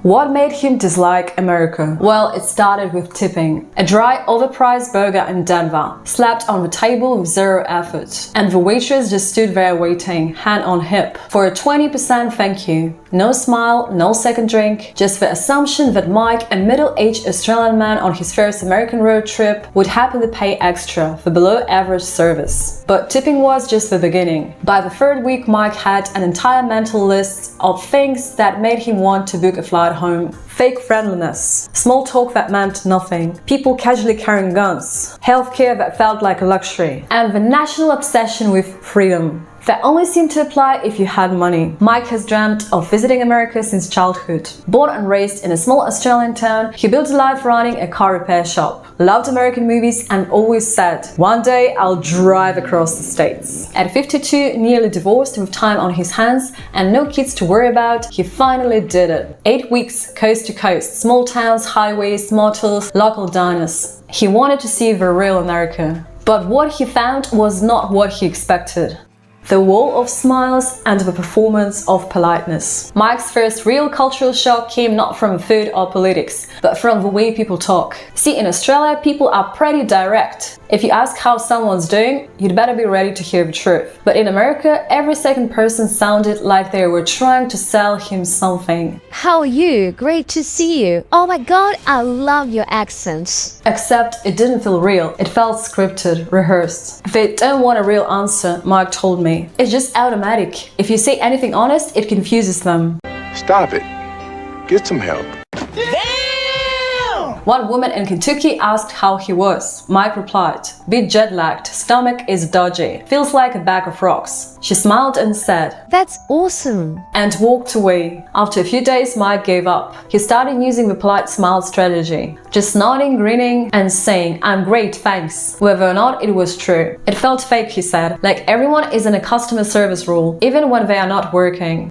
What made him dislike America? Well, it started with tipping. A dry, overpriced burger in Denver, slapped on the table with zero effort. And the waitress just stood there waiting, hand on hip, for a 20% thank you. No smile, no second drink, just the assumption that Mike, a middle-aged Australian man on his first American road trip, would happily pay extra for below-average service. But tipping was just the beginning. By the third week, Mike had an entire mental list of things that made him want to book a flight home. Fake friendliness, small talk that meant nothing, people casually carrying guns, healthcare that felt like a luxury, and the national obsession with freedom that only seemed to apply if you had money. Mike has dreamt of visiting America since childhood. Born and raised in a small Australian town, he built a life running a car repair shop, loved American movies, and always said, one day I'll drive across the States. At 52, nearly divorced with time on his hands and no kids to worry about, he finally did it. 8 weeks, coast to coast, small towns, highways, motels, local diners. He wanted to see the real America. But what he found was not what he expected. The wall of smiles and the performance of politeness. Mike's first real cultural shock came not from food or politics, but from the way people talk. See, in Australia, people are pretty direct. If you ask how someone's doing, you'd better be ready to hear the truth. But in America, every second person sounded like they were trying to sell him something. How are you? Great to see you. Oh my god, I love your accents. Except it didn't feel real. It felt scripted, rehearsed. They don't want a real answer, Mike told me. It's just automatic. If you say anything honest, it confuses them. Stop it. Get some help. One woman in Kentucky asked how he was. Mike replied, "Bit jet-lagged, stomach is dodgy, feels like a bag of rocks." She smiled and said, "That's awesome," and walked away. After a few days, Mike gave up. He started using the polite smile strategy, just nodding, grinning, and saying, "I'm great, thanks," whether or not it was true. It felt fake, he said, like everyone is in a customer service role, even when they are not working.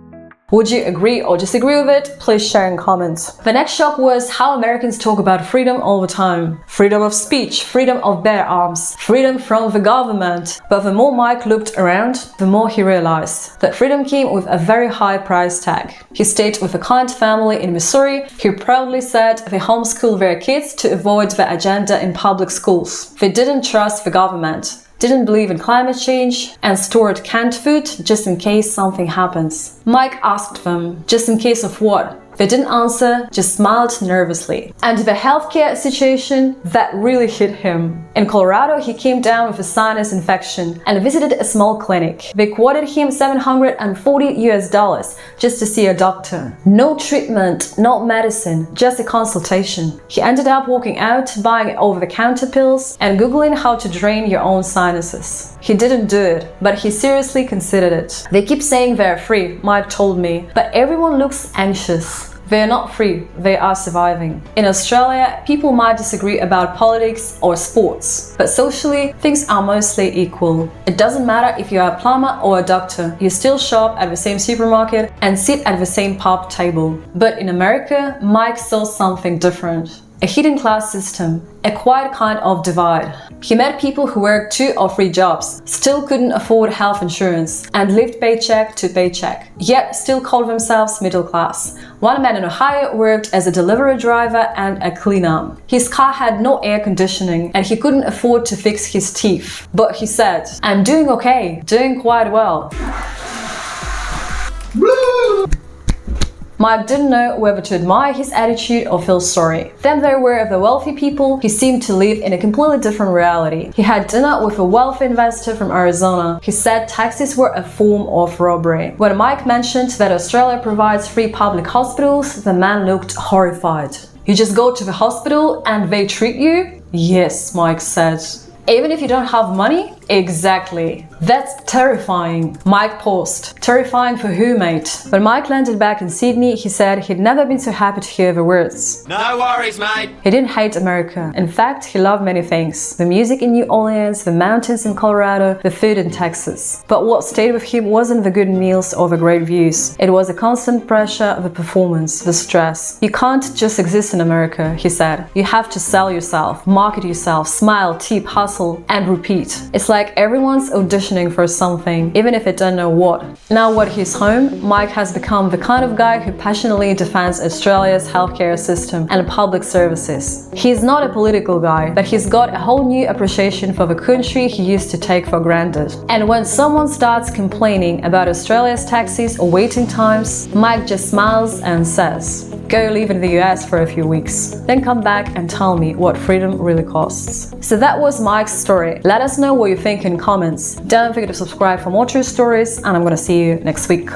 Would you agree or disagree with it? Please share in comments. The next shock was how Americans talk about freedom all the time. Freedom of speech, freedom of bear arms, freedom from the government. But the more Mike looked around, the more he realized that freedom came with a very high price tag. He stayed with a kind family in Missouri who proudly said they homeschooled their kids to avoid the agenda in public schools. They didn't trust the government, didn't believe in climate change, and stored canned food just in case something happens. Mike asked them, just in case of what? They didn't answer, just smiled nervously. And the healthcare situation, that really hit him. In Colorado, he came down with a sinus infection and visited a small clinic. They quoted him $740 just to see a doctor. No treatment, no medicine, just a consultation. He ended up walking out, buying over-the-counter pills, and Googling how to drain your own sinuses. He didn't do it, but he seriously considered it. They keep saying they're free, Mike told me, but everyone looks anxious. They are not free, they are surviving. In Australia, people might disagree about politics or sports, but socially, things are mostly equal. It doesn't matter if you are a plumber or a doctor, you still shop at the same supermarket and sit at the same pub table. But in America, Mike saw something different. A hidden class system, a quiet kind of divide. He met people who worked 2 or 3 jobs, still couldn't afford health insurance, and lived paycheck to paycheck, yet still called themselves middle class. One man in Ohio worked as a delivery driver and a cleaner. His car had no air conditioning and he couldn't afford to fix his teeth. But he said, "I'm doing okay, doing quite well." Mike didn't know whether to admire his attitude or feel sorry. Then there were the wealthy people who seemed to live in a completely different reality. He had dinner with a wealthy investor from Arizona. He said taxes were a form of robbery. When Mike mentioned that Australia provides free public hospitals, the man looked horrified. "You just go to the hospital and they treat you?" "Yes," Mike said. "Even if you don't have money?" "Exactly. That's terrifying." Mike paused. Terrifying for who, mate? When Mike landed back in Sydney, he said he'd never been so happy to hear the words. "No worries, mate." He didn't hate America. In fact, he loved many things. The music in New Orleans, the mountains in Colorado, the food in Texas. But what stayed with him wasn't the good meals or the great views. It was the constant pressure, the performance, the stress. You can't just exist in America, he said. You have to sell yourself, market yourself, smile, tip, hustle, and repeat. It's like everyone's auditioning for something, even if they don't know what. Now what he's home, Mike has become the kind of guy who passionately defends Australia's healthcare system and public services. He's not a political guy, but he's got a whole new appreciation for the country he used to take for granted. And when someone starts complaining about Australia's taxis or waiting times, Mike just smiles and says, "Go live in the US for a few weeks, then come back and tell me what freedom really costs." So that was Mike's story. Let us know what you think in comments. Don't forget to subscribe for more true stories, and I'm gonna see you next week.